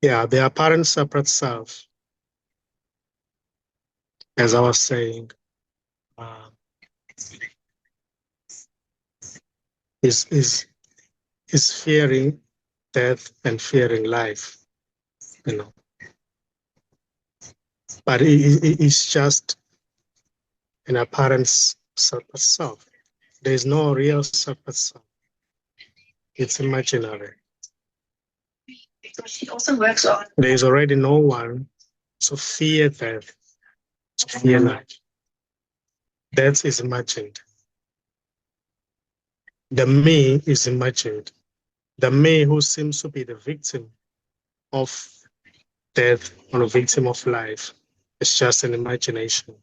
Yeah, the apparent separate self, as I was saying, uh, is fearing death and fearing life, you know. But it's just an apparent separate self. There is no real separate self. It's imaginary. She also works on. There is already no one to fear death, to fear life. Death is imagined. The me is imagined. The me who seems to be the victim of death or a victim of life is just an imagination.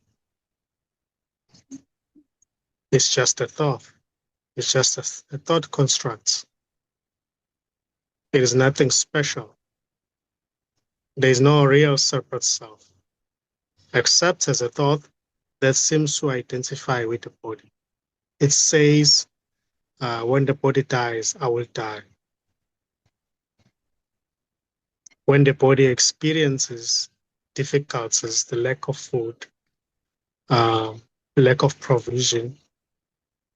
It's just a thought. It's just a thought construct. It is nothing special. There is no real separate self, except as a thought that seems to identify with the body. It says, when the body dies, I will die. When the body experiences difficulties, the lack of food, lack of provision,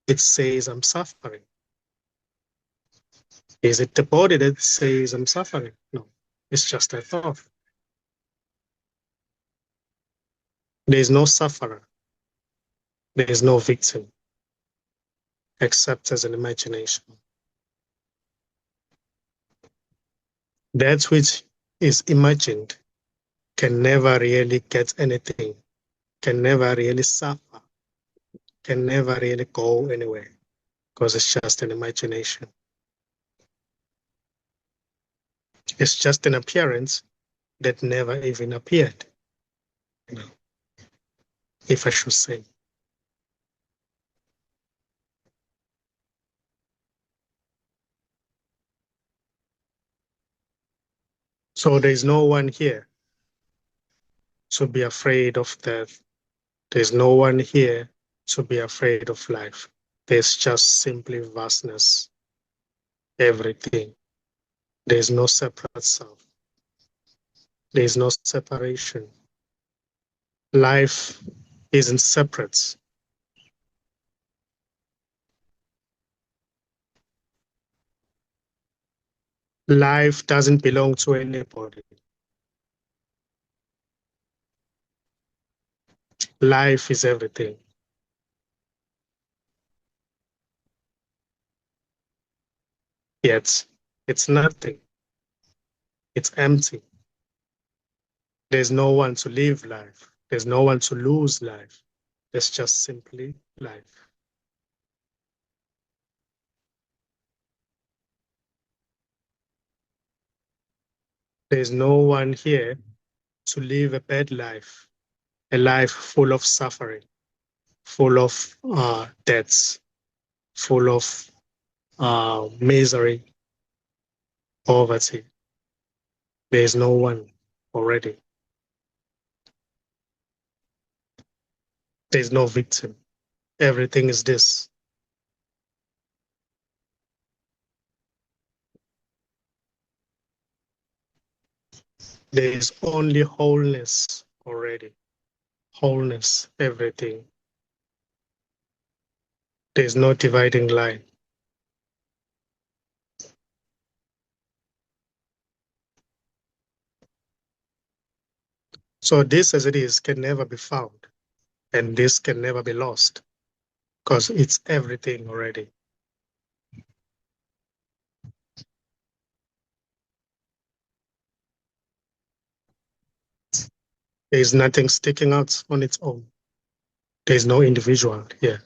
it says, I'm suffering. Is it the body that says, I'm suffering? No, it's just a thought. There is no sufferer. There is no victim, except as an imagination. That which is imagined can never really get anything, can never really suffer, can never really go anywhere, because it's just an imagination. It's just an appearance that never even appeared, you know, if I should say. So there is no one here to be afraid of death. There's no one here to be afraid of life. There's just simply vastness, everything. There's no separate self. There's no separation. Life isn't separate. Life doesn't belong to anybody. Life is everything. Yet, it's nothing. It's empty. There's no one to live life. There's no one to lose life. There's just simply life. There's no one here to live a bad life, a life full of suffering, full of deaths, full of misery, poverty. There's no one already. There's no victim. Everything is this. There is only wholeness already. Wholeness, everything. There's no dividing line. So this as it is can never be found, and this can never be lost, because it's everything already. There's nothing sticking out on its own. There's no individual here.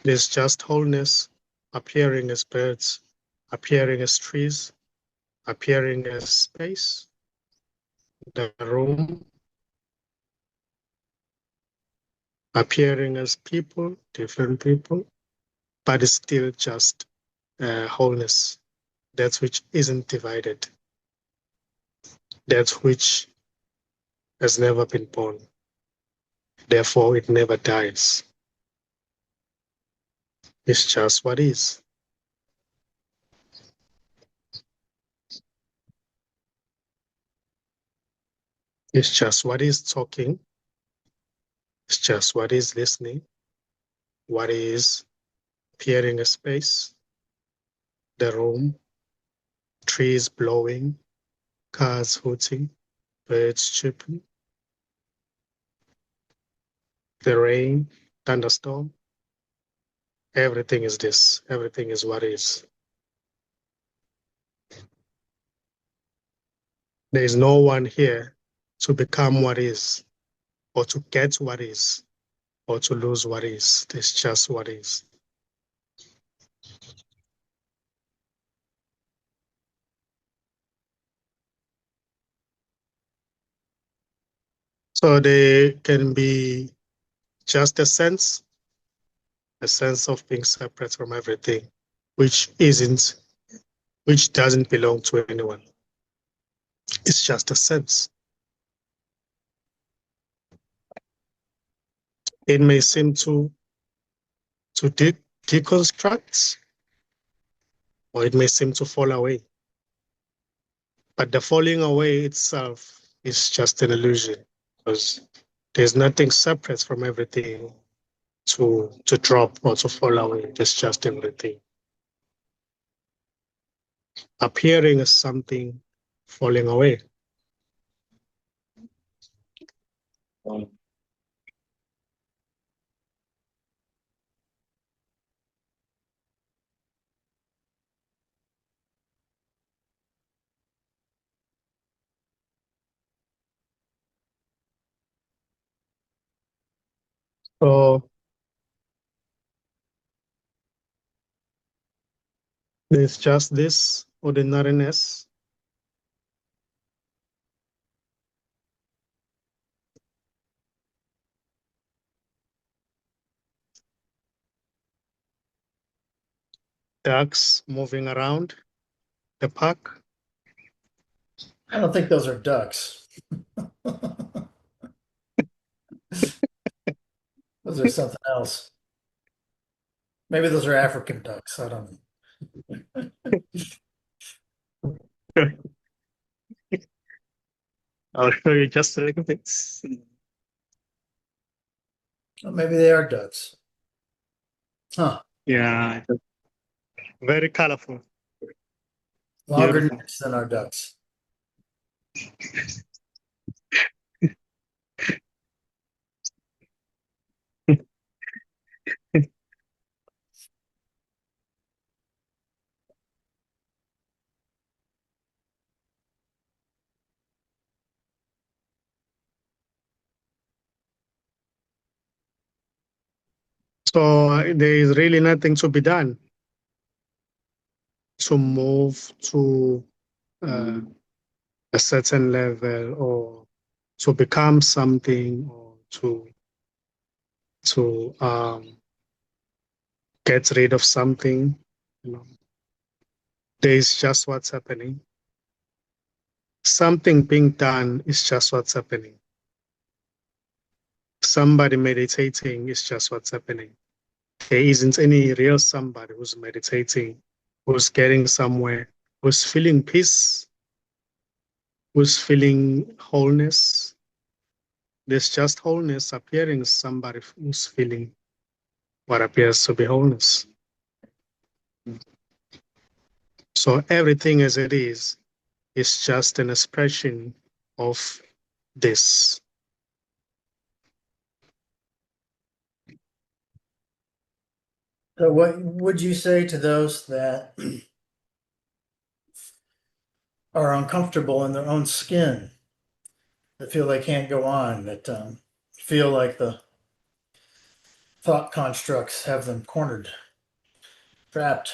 There's just wholeness appearing as birds, appearing as trees, appearing as space, the room, appearing as people, different people, but it's still just wholeness. That which isn't divided. That which has never been born. Therefore, it never dies. It's just what is. It's just what is talking. It's just what is listening. What is appearing a space, the room, trees blowing, cars hooting, birds chirping, the rain, thunderstorm. Everything is this. Everything is what is. There is no one here to become what is, or to get what is, or to lose what is. There's just what is. So they can be just a sense of being separate from everything, which isn't, which doesn't belong to anyone. It's just a sense. It may seem to deconstruct, or it may seem to fall away. But the falling away itself is just an illusion, because there's nothing separate from everything to drop or to fall away. It's just everything. Appearing as something falling away. So there's just this ordinariness. Ducks moving around the park. I don't think those are ducks. Those are something else. Maybe those are African ducks. I don't know. I'll show you just a little bit. Maybe they are ducks. Huh. Yeah, very colorful. Longer Beautiful. necks than our ducks. So there is really nothing to be done to move to uh, a certain level, or to become something, or to get rid of something. You know, there is just what's happening. Something being done is just what's happening. Somebody meditating is just what's happening. There isn't any real somebody who's meditating, who's getting somewhere, who's feeling peace, who's feeling wholeness. There's just wholeness appearing as somebody who's feeling what appears to be wholeness. So everything as it is just an expression of this. So what would you say to those that are uncomfortable in their own skin, that feel they can't go on, that feel like the thought constructs have them cornered, trapped?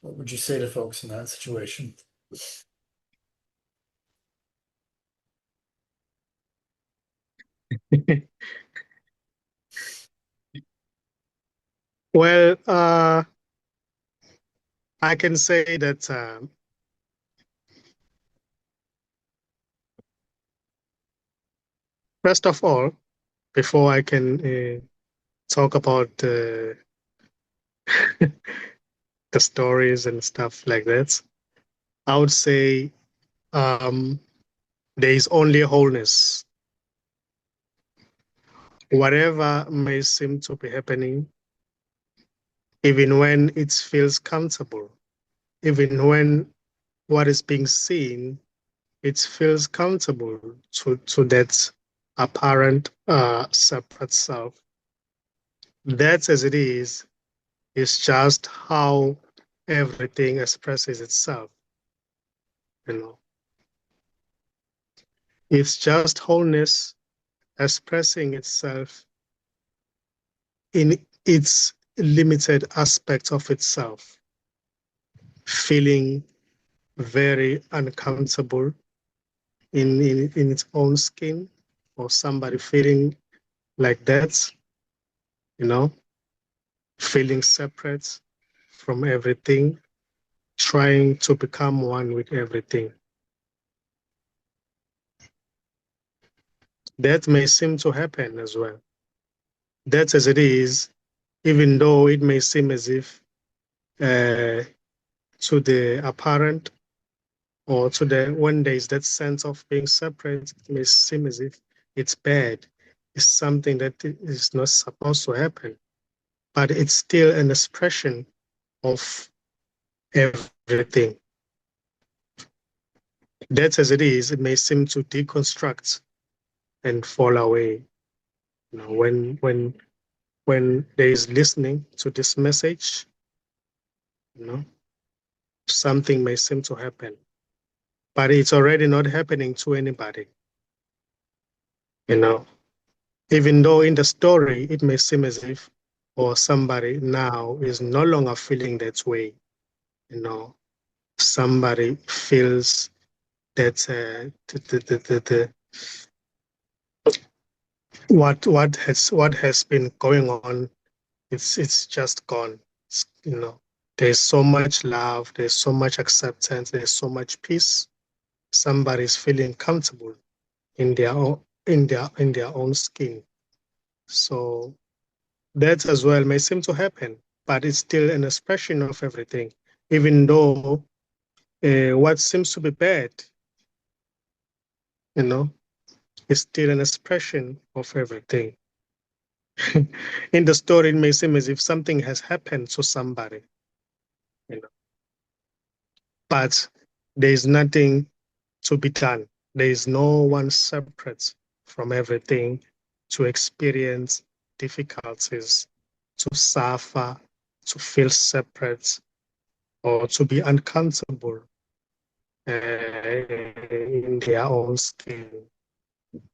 What would you say to folks in that situation? Well, I can say that first of all, before I can talk about the stories and stuff like that, I would say um, There is only wholeness. Whatever may seem to be happening, even when it feels comfortable, even when what is being seen, it feels comfortable to that apparent separate self. That as it is just how everything expresses itself, you know. It's just wholeness expressing itself in its limited aspect of itself, feeling very uncomfortable in its own skin, or somebody feeling like that, you know, feeling separate from everything, trying to become one with everything. That may seem to happen as well. That as it is, even though it may seem as if to the apparent or to the when there is that sense of being separate, it may seem as if it's bad. It's something that is not supposed to happen, but it's still an expression of everything. That as it is, it may seem to deconstruct and fall away. You know, when there is listening to this message, you know, something may seem to happen, but it's already not happening to anybody. You know, even though in the story it may seem as if, or somebody now is no longer feeling that way. You know, somebody feels that what has been going on, it's just gone. You know, there's so much love, there's so much acceptance, there's so much peace. Somebody's feeling comfortable in their own in their own skin. So that as well may seem to happen, but it's still an expression of everything, even though what seems to be bad, you know, is still an expression of everything. In the story, it may seem as if something has happened to somebody, you know, but there is nothing to be done. There is no one separate from everything to experience difficulties, to suffer, to feel separate, or to be uncomfortable in their own skin.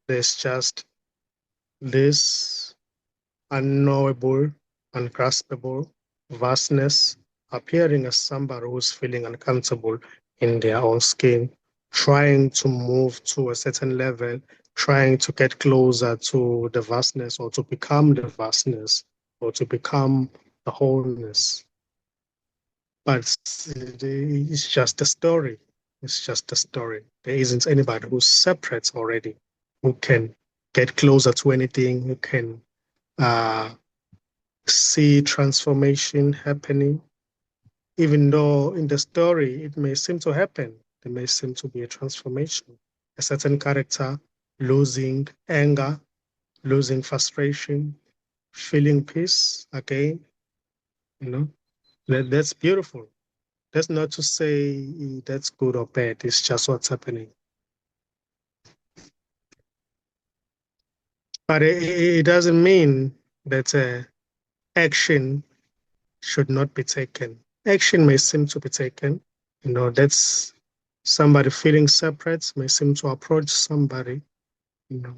There's just this unknowable, ungraspable vastness appearing as somebody who's feeling uncomfortable in their own skin, trying to move to a certain level, trying to get closer to the vastness or to become the vastness or to become the wholeness. But it's just a story. It's just a story. There isn't anybody who's separate already, who can get closer to anything, who can uh, see transformation happening, even though in the story it may seem to happen. There may seem to be a transformation, a certain character losing anger, losing frustration, feeling peace again. You know, that's beautiful. That's not to say that's good or bad. It's just what's happening. But it doesn't mean that action should not be taken. Action may seem to be taken. You know, that's somebody feeling separate may seem to approach somebody. You know,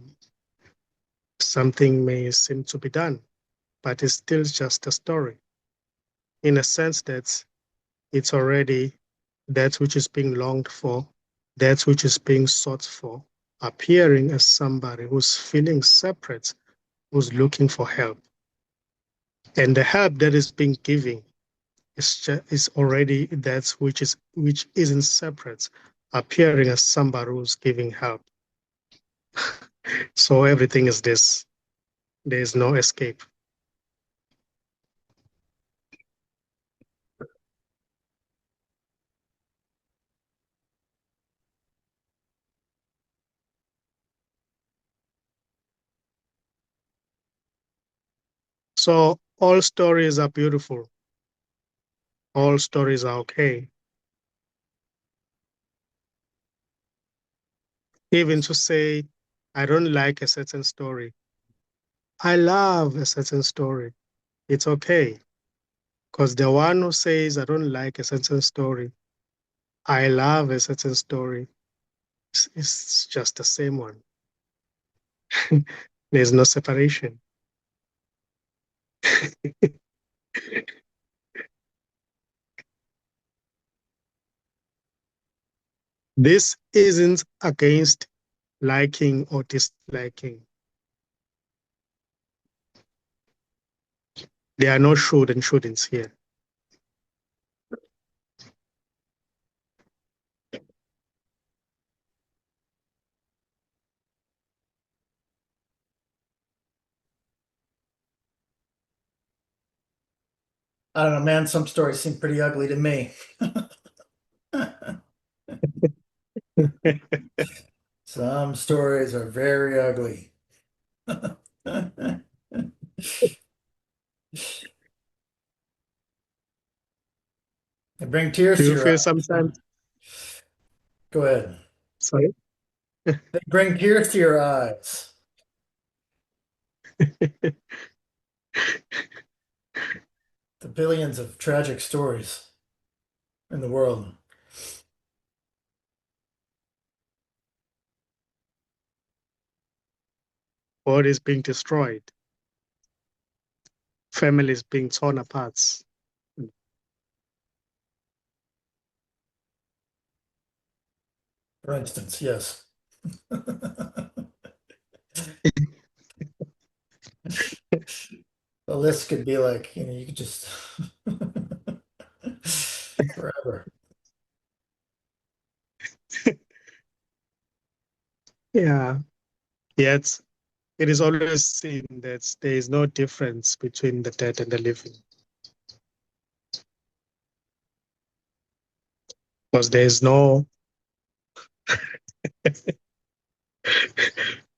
something may seem to be done, but it's still just a story in a sense that it's already that which is being longed for, that which is being sought for, appearing as somebody who's feeling separate, who's looking for help. And the help that is being given is already that which isn't separate, appearing as somebody who's giving help. So everything is this. There is no escape. So all stories are beautiful. All stories are okay. Even to say, I don't like a certain story. I love a certain story. It's okay. Because the one who says, I don't like a certain story, I love a certain story, it's just the same one. There's no separation. This isn't against liking or disliking. There are no should and shouldn'ts here. I don't know, man. Some stories seem pretty ugly to me. Some stories are very ugly. They bring tears Do to you your feel eyes. sometimes, Go ahead. sorry? They bring tears to your eyes. The billions of tragic stories in the world. What is being destroyed? Families being torn apart. For instance, yes. The list could be like, you could just forever. Yeah. Yet it is always seen that there is no difference between the dead and the living. Because there's no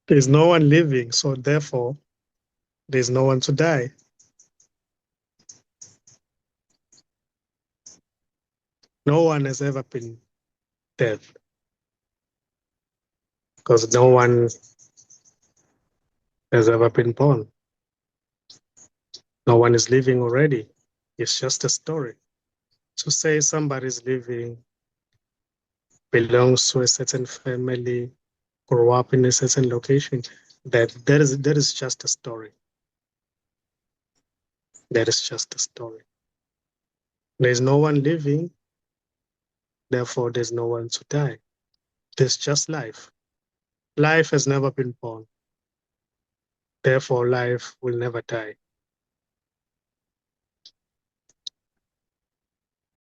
one living, so therefore there's no one to die. No one has ever been dead because no one has ever been born. No one is living already. It's just a story. To say somebody's living, belongs to a certain family, grew up in a certain location, that is just a story. That is just a story. There's no one living, therefore there's no one to die. There's just life. Life has never been born, therefore life will never die.